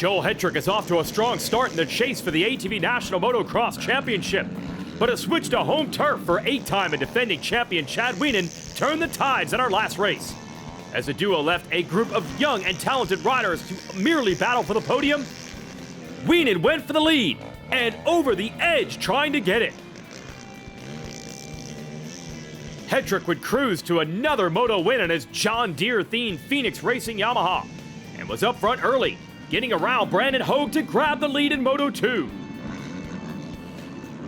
Joel Hetrick is off to a strong start in the chase for the ATV National Motocross Championship. But a switch to home turf for 8-time and defending champion Chad Wienen turned the tides in our last race. As the duo left a group of young and talented riders to merely battle for the podium, Wienen went for the lead and over the edge trying to get it. Hetrick would cruise to another Moto win on his John Deere-themed Phoenix Racing Yamaha and was up front early, getting around Brandon Hogue to grab the lead in Moto 2.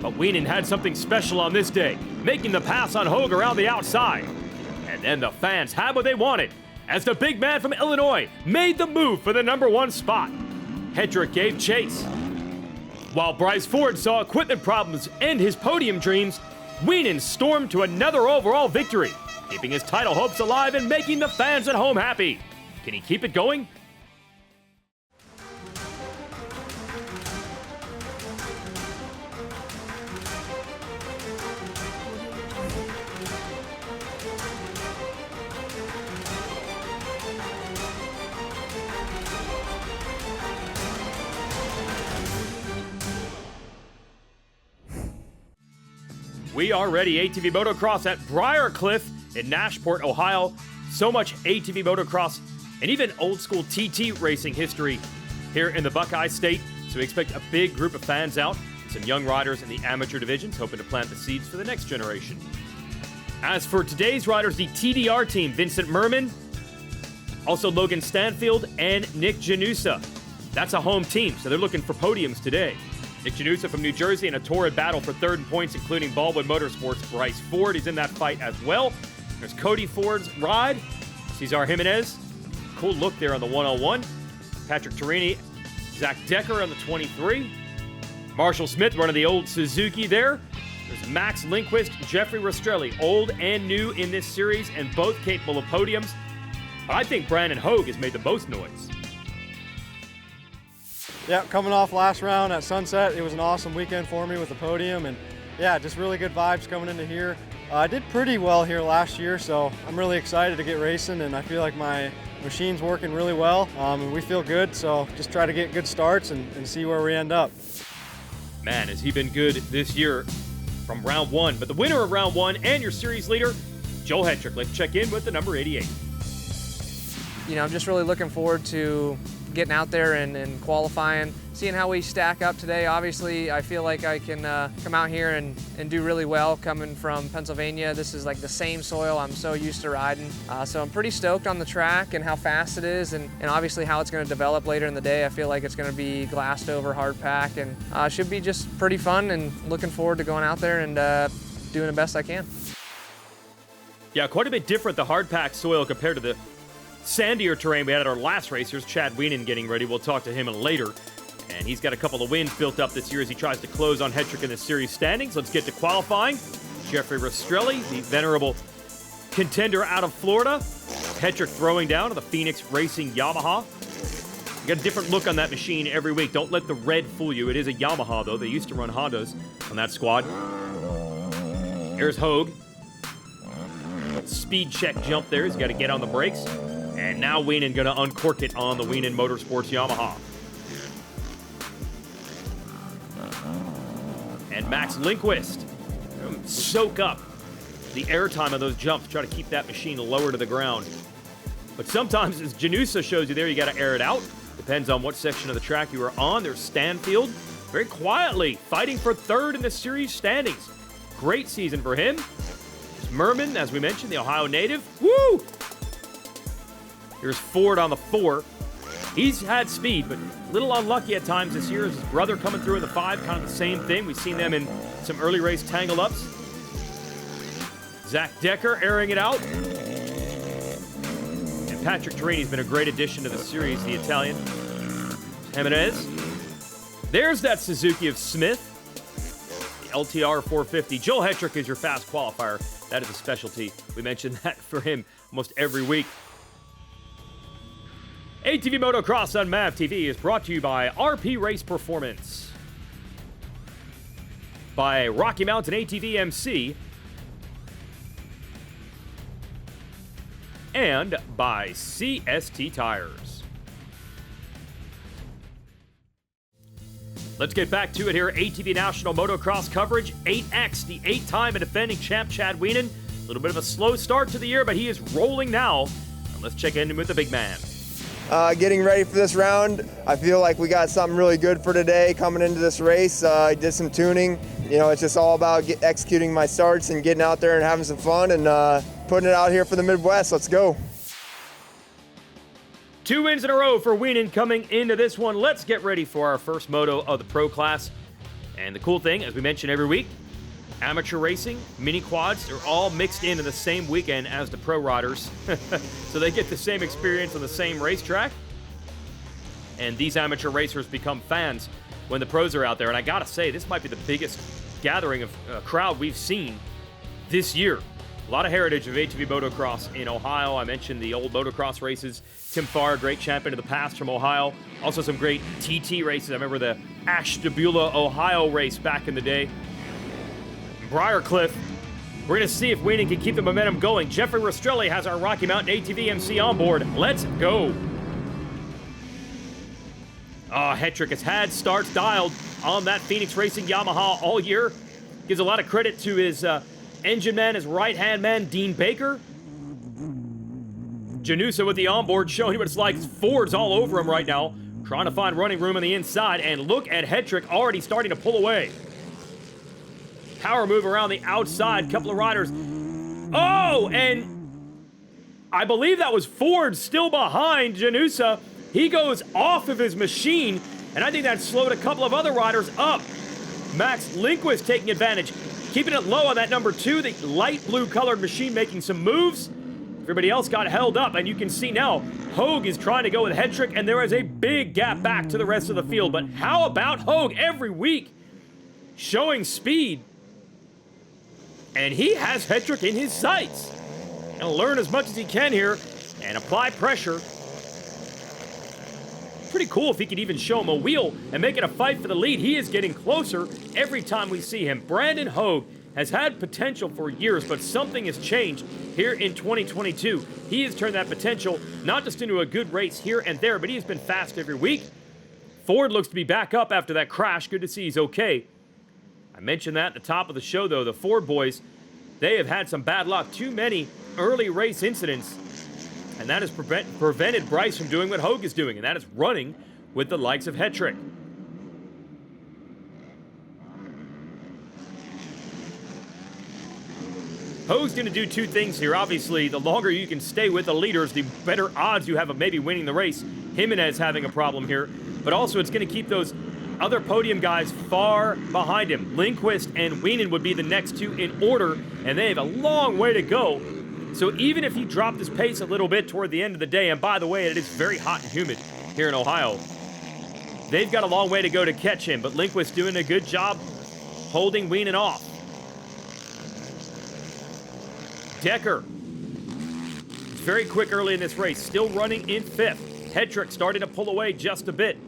But Wienen had something special on this day, making the pass on Hogue around the outside. And then the fans had what they wanted, as the big man from Illinois made the move for the #1 spot. Hetrick gave chase. While Bryce Ford saw equipment problems end his podium dreams, Wienen stormed to another overall victory, keeping his title hopes alive and making the fans at home happy. Can he keep it going? We are ready. ATV Motocross at Briarcliff in Nashport, Ohio. So much ATV Motocross and even old school TT racing history here in the Buckeye State. So we expect a big group of fans out, some young riders in the amateur divisions hoping to plant the seeds for the next generation. As for today's riders, the TDR team, Vincent Merman, also Logan Stanfield, and Nick Janusa. That's a home team, so they're looking for podiums today. Nick Janusa from New Jersey in a torrid battle for third in points, including Baldwin Motorsports' Bryce Ford. He's in that fight as well. There's Cody Ford's ride. Cesar Jimenez. Cool look there on the 101. Patrick Torini. Zach Decker on the 23. Marshall Smith running the old Suzuki there. There's Max Lindquist, Jeffrey Rastrelli, old and new in this series, and both capable of podiums. I think Brandon Hogue has made the most noise. Yeah, coming off last round at Sunset, it was an awesome weekend for me with the podium, and yeah, just really good vibes coming into here. I did pretty well here last year, so I'm really excited to get racing, and I feel like my machine's working really well, and we feel good, so just try to get good starts and see where we end up. Man, has he been good this year from round one. But the winner of round one and your series leader, Joel Hetrick. Let's check in with the number 88. You know, I'm just really looking forward to getting out there and qualifying, seeing how we stack up today. Obviously, I feel like I can come out here and do really well coming from Pennsylvania. This is like the same soil I'm so used to riding. So I'm pretty stoked on the track and how fast it is and obviously how it's going to develop later in the day. I feel like it's going to be glassed over hard pack and should be just pretty fun, and looking forward to going out there and doing the best I can. Yeah, quite a bit different, the hard pack soil compared to the sandier terrain we had at our last race. Here's Chad Wienen getting ready. We'll talk to him later. And he's got a couple of wins built up this year as he tries to close on Hetrick in the series standings. Let's get to qualifying. Jeffrey Rastrelli, the venerable contender out of Florida. Hetrick throwing down to the Phoenix Racing Yamaha. You got a different look on that machine every week. Don't let the red fool you. It is a Yamaha, though. They used to run Hondas on that squad. Here's Hogue. Speed check jump there. He's got to get on the brakes. And now Wienen going to uncork it on the Wienen Motorsports Yamaha. And Max Lindquist, soak up the airtime of those jumps. Try to keep that machine lower to the ground. But sometimes, as Janusa shows you there, you got to air it out. Depends on what section of the track you are on. There's Stanfield, very quietly fighting for third in the series standings. Great season for him. There's Merman, as we mentioned, the Ohio native. Woo! Here's Ford on the 4. He's had speed, but a little unlucky at times this year. His brother coming through in the 5, kind of the same thing. We've seen them in some early race tangle-ups. Zach Decker airing it out. And Patrick Torini's been a great addition to the series, the Italian. Jimenez. There's that Suzuki of Smith. The LTR 450. Joel Hetrick is your fast qualifier. That is a specialty. We mention that for him almost every week. ATV Motocross on MAV TV is brought to you by RP Race Performance, by Rocky Mountain ATVMC, and by CST Tires. Let's get back to it here. ATV National Motocross coverage. 8X, the 8-time and defending champ Chad Wienen. A little bit of a slow start to the year, but he is rolling now. And let's check in with the big man. Getting ready for this round. I feel like we got something really good for today coming into this race. I did some tuning. You know, it's just all about executing my starts and getting out there and having some fun and putting it out here for the Midwest. Let's go. 2 wins in a row for Wienen coming into this one. Let's get ready for our first moto of the pro class. And the cool thing, as we mention every week, amateur racing, mini quads, they're all mixed into the same weekend as the pro riders. So they get the same experience on the same racetrack. And these amateur racers become fans when the pros are out there. And I gotta say, this might be the biggest gathering of crowd we've seen this year. A lot of heritage of ATV motocross in Ohio. I mentioned the old motocross races. Tim Farr, great champion of the past from Ohio. Also some great TT races. I remember the Ashtabula, Ohio race back in the day. Briarcliff. We're going to see if Wienen can keep the momentum going. Jeffrey Rastrelli has our Rocky Mountain ATVMC on board. Let's go. Hetrick has had starts dialed on that Phoenix Racing Yamaha all year. Gives a lot of credit to his engine man, his right-hand man, Dean Baker. Janusa with the onboard, showing what it's like. Ford's all over him right now, trying to find running room on the inside. And look at Hetrick already starting to pull away. Power move around the outside, couple of riders. Oh, and I believe that was Ford still behind Janusa. He goes off of his machine, and I think that slowed a couple of other riders up. Max Lindquist taking advantage, keeping it low on that number 2, the light blue colored machine making some moves. Everybody else got held up, and you can see now Hogue is trying to go with Hetrick, and there is a big gap back to the rest of the field. But how about Hogue every week showing speed? And he has Hetrick in his sights. Gonna learn as much as he can here and apply pressure. Pretty cool if he could even show him a wheel and make it a fight for the lead. He is getting closer every time we see him. Brandon Hogue has had potential for years, but something has changed here in 2022. He has turned that potential not just into a good race here and there, but he has been fast every week. Ford looks to be back up after that crash. Good to see he's okay. I mentioned that at the top of the show, though. The Ford boys, they have had some bad luck. Too many early race incidents. And that has prevented Bryce from doing what Hogue is doing, and that is running with the likes of Hetrick. Hogue's going to do 2 things here. Obviously, the longer you can stay with the leaders, the better odds you have of maybe winning the race. Jimenez having a problem here. But also, it's going to keep those other podium guys far behind him. Lindquist and Wienen would be the next 2 in order, and they have a long way to go. So even if he dropped his pace a little bit toward the end of the day, and by the way, it is very hot and humid here in Ohio, they've got a long way to go to catch him, but Lindquist doing a good job holding Wienen off. Decker is very quick early in this race, still running in 5th. Hetrick starting to pull away just a bit.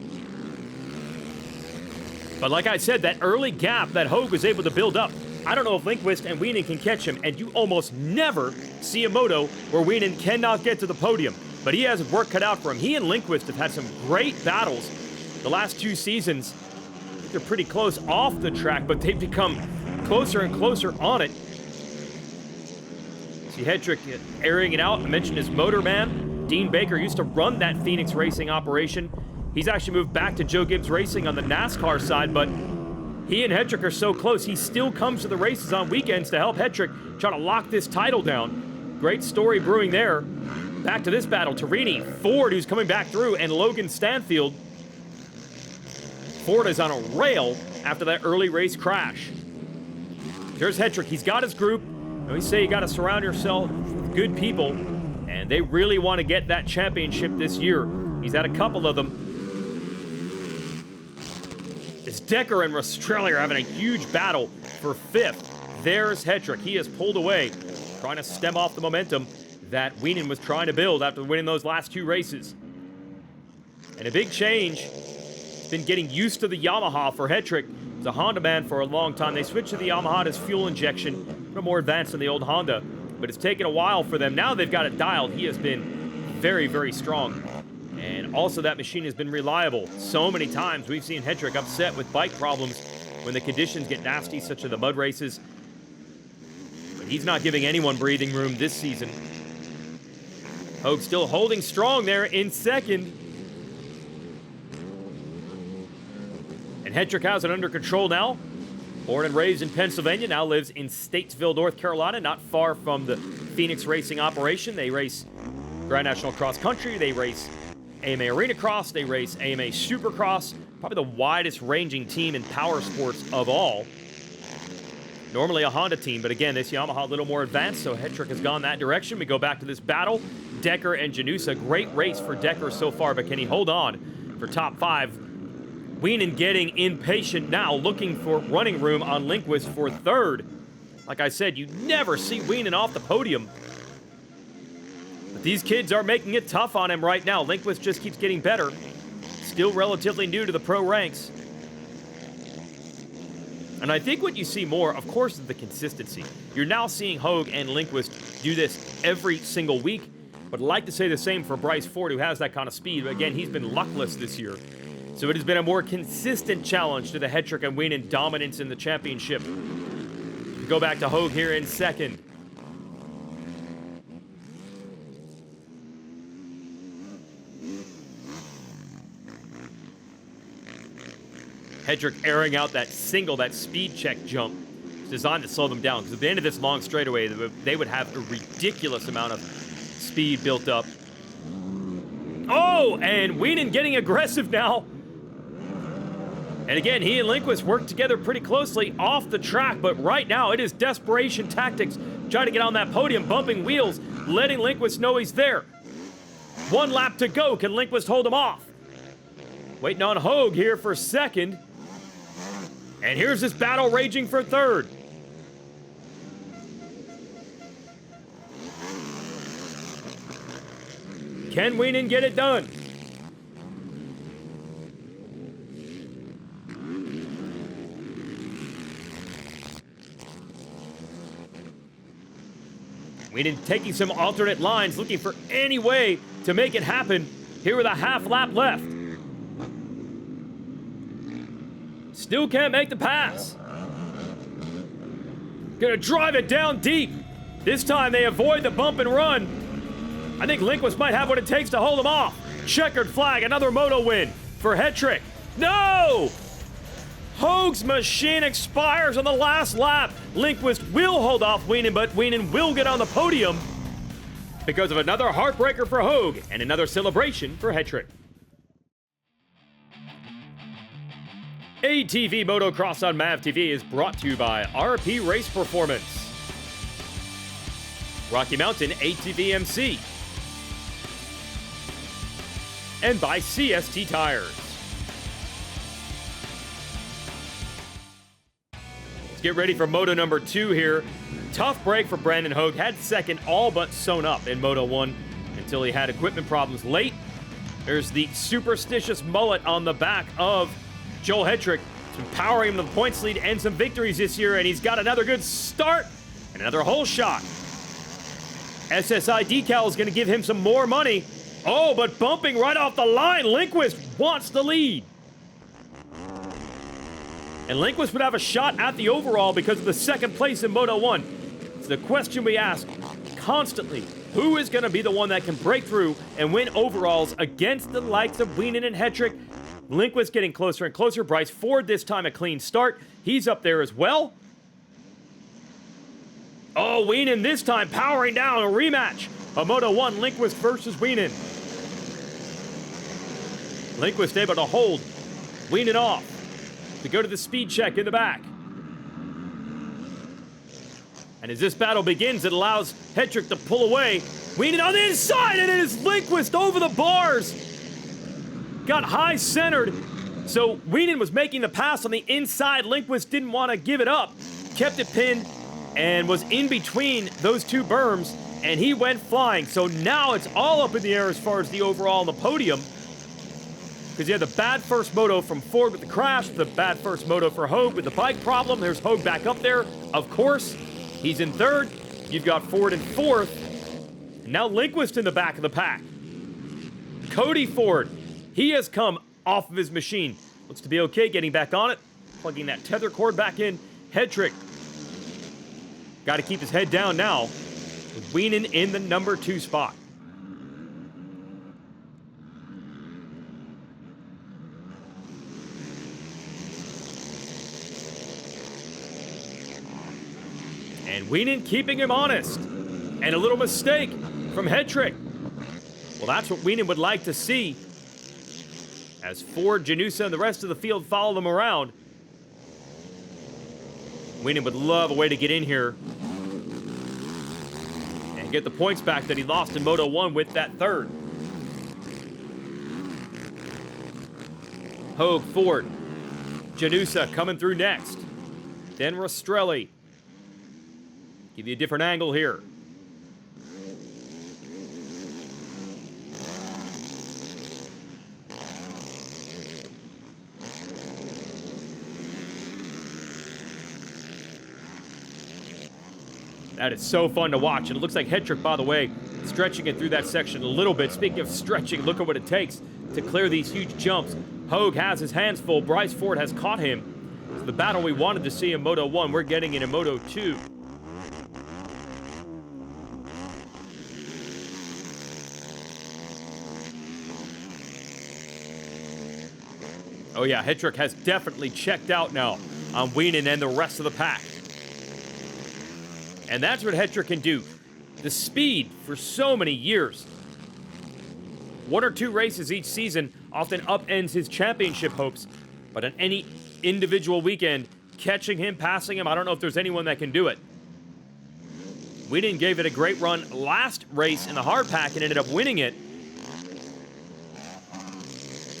But like I said, that early gap that Hogue was able to build up, I don't know if Lindquist and Wienen can catch him, and you almost never see a moto where Wienen cannot get to the podium. But he has work cut out for him. He and Lindquist have had some great battles the last 2 seasons. I think they're pretty close off the track, but they've become closer and closer on it. See Hetrick airing it out. I mentioned his motor man. Dean Baker used to run that Phoenix Racing operation. He's actually moved back to Joe Gibbs Racing on the NASCAR side, but he and Hetrick are so close. He still comes to the races on weekends to help Hetrick try to lock this title down. Great story brewing there. Back to this battle. Torini, Ford, who's coming back through, and Logan Stanfield. Ford is on a rail after that early race crash. There's Hetrick. He's got his group. We say you got to surround yourself with good people, and they really want to get that championship this year. He's had a couple of them. As Decker and Rastrelli are having a huge battle for 5th. There's Hetrick. He has pulled away, trying to stem off the momentum that Wienen was trying to build after winning those last 2 races. And a big change. He's been getting used to the Yamaha for Hetrick. He's a Honda man for a long time. They switched to the Yamaha as fuel injection, a little more advanced than the old Honda. But it's taken a while for them. Now they've got it dialed. He has been very, very strong. And Also, that machine has been reliable. So many times we've seen Hetrick upset with bike problems when the conditions get nasty, such as the mud races. But he's not giving anyone breathing room this season. Hogue still holding strong there in second. And Hetrick has it under control now. Born and raised in Pennsylvania, now lives in Statesville, North Carolina, not far from the Phoenix racing operation. They race Grand National Cross Country, they race AMA Arena Cross, they race AMA Supercross, probably the widest ranging team in power sports of all. Normally a Honda team, but again, this Yamaha a little more advanced, so Hetrick has gone that direction. We go back to this battle. Decker and Janusa, great race for Decker so far, but can he hold on for top 5? Wienen getting impatient now, looking for running room on Lindquist for third. Like I said, you never see Wienen off the podium. But these kids are making it tough on him right now. Lindquist just keeps getting better. Still relatively new to the pro ranks. And I think what you see more, of course, is the consistency. You're now seeing Hogue and Lindquist do this every single week. But I'd like to say the same for Bryce Ford, who has that kind of speed. But again, he's been luckless this year. So it has been a more consistent challenge to the Hetrick and Wienen dominance in the championship. We go back to Hogue here in second. Hetrick airing out that single, that speed check jump. It's designed to slow them down, because at the end of this long straightaway, they would have a ridiculous amount of speed built up. Oh, and Wienen getting aggressive now. And again, he and Lindquist work together pretty closely off the track, but right now it is desperation tactics. Trying to get on that podium, bumping wheels, letting Lindquist know he's there. 1 lap to go. Can Lindquist hold him off? Waiting on Hogue here for second. And here's this battle raging for third. Can Wienen get it done? Wienen taking some alternate lines, looking for any way to make it happen here with a half lap left. Still can't make the pass. Gonna drive it down deep. This time they avoid the bump and run. I think Lindquist might have what it takes to hold him off. Checkered flag, another moto win for Hetrick. No! Hogue's machine expires on the last lap. Lindquist will hold off Wienen, but Wienen will get on the podium because of another heartbreaker for Hogue and another celebration for Hetrick. ATV Motocross on MAV TV is brought to you by RP Race Performance, Rocky Mountain ATVMC, and by CST Tires. Let's get ready for Moto number 2 here. Tough break for Brandon Hogue. Had second all but sewn up in Moto 1 until he had equipment problems late. There's the superstitious mullet on the back of Joel Hetrick. It's been powering him to the points lead and some victories this year, and he's got another good start and another hole shot. SSI decal is going to give him some more money. Oh, but bumping right off the line. Lindquist wants the lead. And Lindquist would have a shot at the overall because of the second place in Moto 1. It's the question we ask constantly. Who is going to be the one that can break through and win overalls against the likes of Wienen and Hetrick? Lindquist getting closer and closer. Bryce Ford this time a clean start. He's up there as well. Oh, Wienen this time powering down a rematch of Moto 1, Lindquist versus Wienen. Lindquist able to hold Wienen off to go to the speed check in the back. And as this battle begins, it allows Hetrick to pull away. Wienen on the inside, and it is Lindquist over the bars. Got high centered, so Wienen was making the pass on the inside. Lindquist didn't want to give it up, kept it pinned, and was in between those two berms, and he went flying. So now it's all up in the air as far as the overall on the podium, because you had the bad first moto from Ford with the crash, the bad first moto for Hogue with the bike problem. There's Hogue back up there, of course. He's in third. You've got Ford in fourth. And now Lindquist in the back of the pack. Cody Ford He has come off of his machine. Looks to be okay getting back on it. Plugging that tether cord back in. Head trick. Got to keep his head down now. With Wienen in the number 2 spot. And Wienen keeping him honest. And a little mistake from Head Trick. Well, that's what Wienen would like to see. As Ford, Janusa, and the rest of the field follow them around. Wienen would love a way to get in here and get the points back that he lost in Moto 1 with that third. Hogue, Ford, Janusa coming through next. Then Rastrelli. Give you a different angle here. That is so fun to watch. And it looks like Head Trick, by the way, stretching it through that section a little bit. Speaking of stretching, look at what it takes to clear these huge jumps. Hogue has his hands full. Bryce Ford has caught him. So the battle we wanted to see in Moto 1, we're getting in Moto 2. Oh yeah, Head Trick has definitely checked out now on Wienen and the rest of the pack. And that's what Head Trick can do. The speed for so many years. 1 or 2 races each season often upends his championship hopes. But on any individual weekend, catching him, passing him, I don't know if there's anyone that can do it. Wienen gave it a great run last race in the hard pack and ended up winning it.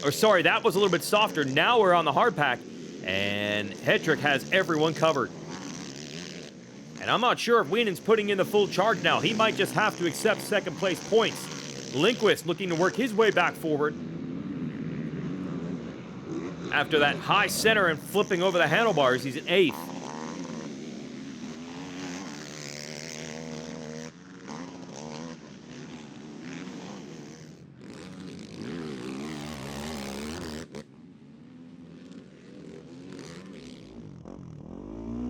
Or sorry, that was a little bit softer. Now we're on the hard pack, and Head Trick has everyone covered. And I'm not sure if Wienen's putting in the full charge now. He might just have to accept second place points. Lindquist looking to work his way back forward. After that high center and flipping over the handlebars, he's in 8th.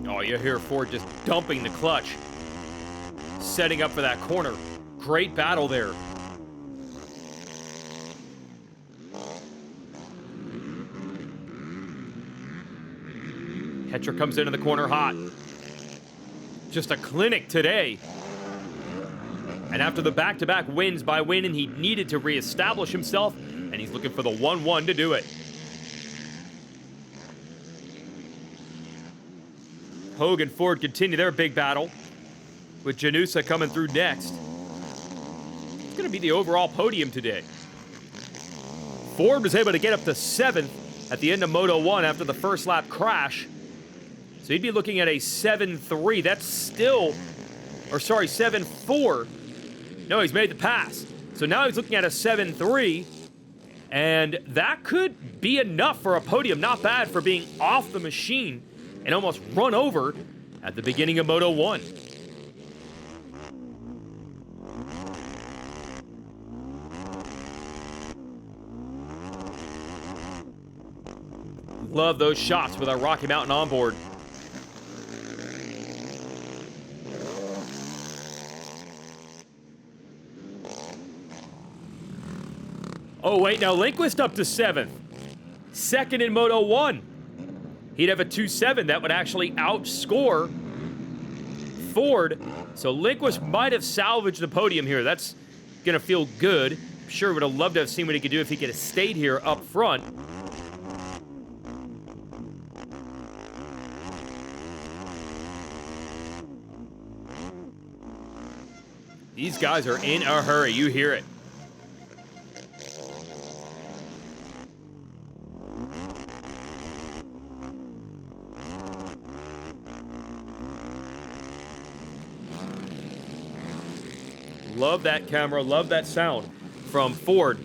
Oh, you hear Ford just dumping the clutch. Setting up for that corner. Great battle there. Head Trick comes into the corner hot. Just a clinic today. And after the back-to-back wins by Wienen, he needed to reestablish himself, and he's looking for the 1-1 to do it. Hogue and Ford continue their big battle, with Janusa coming through next. It's going to be the overall podium today. Ford was able to get up to 7th at the end of Moto 1 after the first lap crash. So he'd be looking at a 7-3. That's still, or sorry, 7-4. No, he's made the pass. So now he's looking at a 7-3. And that could be enough for a podium. Not bad for being off the machine and almost run over at the beginning of Moto 1. Love those shots with our Rocky Mountain onboard. Oh wait, now Lindquist up to 7th. 2nd in Moto 1. He'd have a 2.7 that would actually outscore Ford. So Lindquist might have salvaged the podium here. That's gonna feel good. I'm sure would have loved to have seen what he could do if he could have stayed here up front. These guys are in a hurry, you hear it. Love that camera, love that sound from Ford.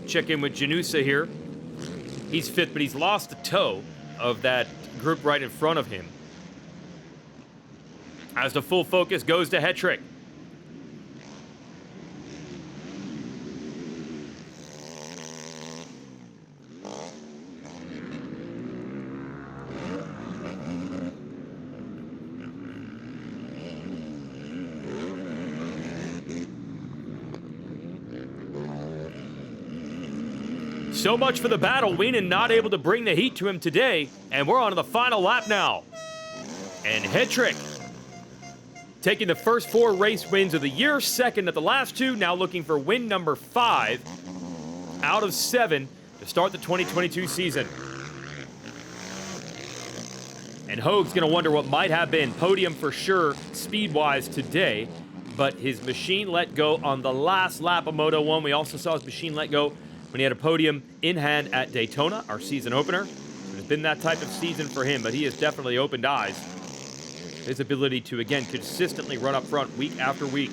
Check in with Janusa here. He's 5th, but he's lost the toe of that group right in front of him. As the full focus goes to Head Trick. So much for the battle. Wienen not able to bring the heat to him today, and we're on to the final lap now. And Hetrick taking the first 4 race wins of the year, second at the last 2, now looking for win number 5 out of 7 to start the 2022 season. And Hoag's going to wonder what might have been podium for sure speed-wise today, but his machine let go on the last lap of Moto 1. We also saw his machine let go when he had a podium in hand at Daytona, our season opener. It's been that type of season for him, but he has definitely opened eyes. His ability to, again, consistently run up front week after week.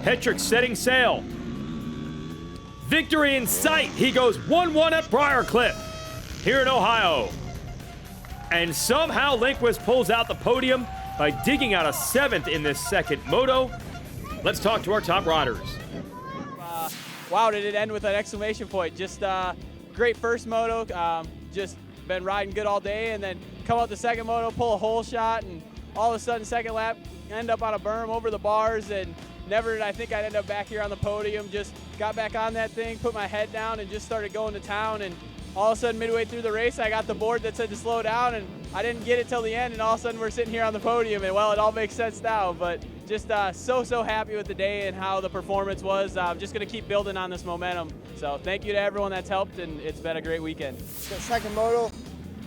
Hetrick setting sail. Victory in sight. He goes 1-1 at Briarcliff here in Ohio. And somehow Lindquist pulls out the podium by digging out a 7th in this second moto. Let's talk to our top riders. Wow, did it end with an exclamation point. Just great first moto. Just been riding good all day, and then come out the second moto, pull a hole shot, and all of a sudden second lap, end up on a berm over the bars, and never did I think I'd end up back here on the podium. Just got back on that thing, put my head down, and just started going to town. And all of a sudden, midway through the race, I got the board that said to slow down, and I didn't get it till the end, and all of a sudden we're sitting here on the podium, and well, it all makes sense now. But just so happy with the day and how the performance was. I'm just going to keep building on this momentum. So thank you to everyone that's helped, and it's been a great weekend. The second moto,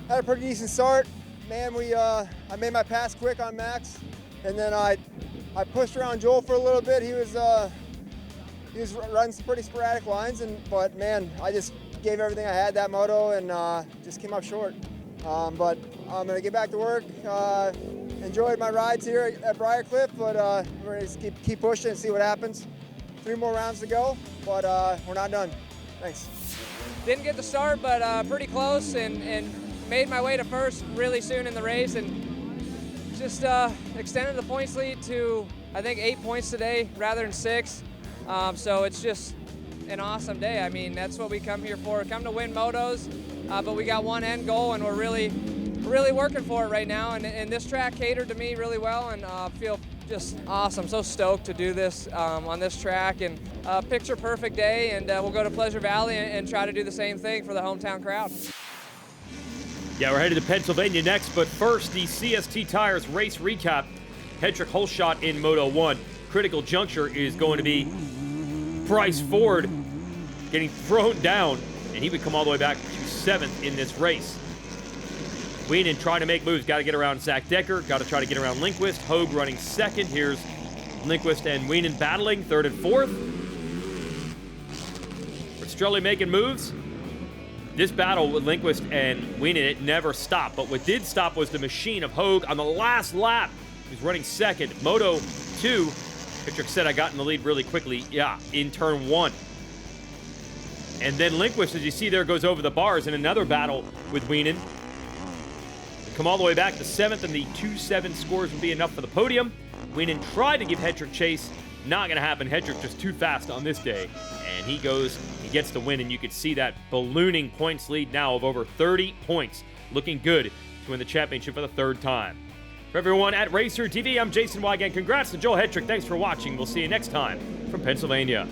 had a pretty decent start. Man, I made my pass quick on Max, and then I pushed around Joel for a little bit. He was running some pretty sporadic lines, but man, I just gave everything I had that moto and just came up short. But I'm gonna get back to work. Enjoyed my rides here at Briarcliff, but we're gonna just keep pushing and see what happens. 3 more rounds to go, but we're not done. Thanks. Didn't get the start, but pretty close, and made my way to first really soon in the race, and just extended the points lead to, I think, 8 points today rather than 6. So it's just an awesome day. I mean, that's what we come here for. Come to win motos, but we got one end goal, and we're really working for it right now. And this track catered to me really well, and feel just awesome. So stoked to do this on this track, and picture perfect day. And we'll go to Pleasure Valley and try to do the same thing for the hometown crowd. Yeah, we're headed to Pennsylvania next, but first, the CST Tires race recap. Hetrick hole shot in Moto 1. Critical juncture is going to be Bryce Ford getting thrown down, and he would come all the way back to 7th in this race. Wienen trying to make moves. Got to get around Zach Decker. Got to try to get around Lindquist. Hoag running 2nd. Here's Lindquist and Wienen battling 3rd and 4th. Rastrelli making moves. This battle with Lindquist and Wienen, it never stopped. But what did stop was the machine of Hoag on the last lap. He's running 2nd. Moto 2. Hetrick said I got in the lead really quickly. Yeah, in turn 1. And then Lindquist, as you see there, goes over the bars in another battle with Wienen. Come all the way back to 7th, and the 2-7 scores would be enough for the podium. Wienen tried to give Hetrick chase. Not going to happen. Hetrick just too fast on this day. And he gets the win, and you can see that ballooning points lead now of over 30 points. Looking good to win the championship for the 3rd time. For everyone at Racer TV, I'm Jason Wygant. Congrats to Joel Hetrick. Thanks for watching. We'll see you next time from Pennsylvania.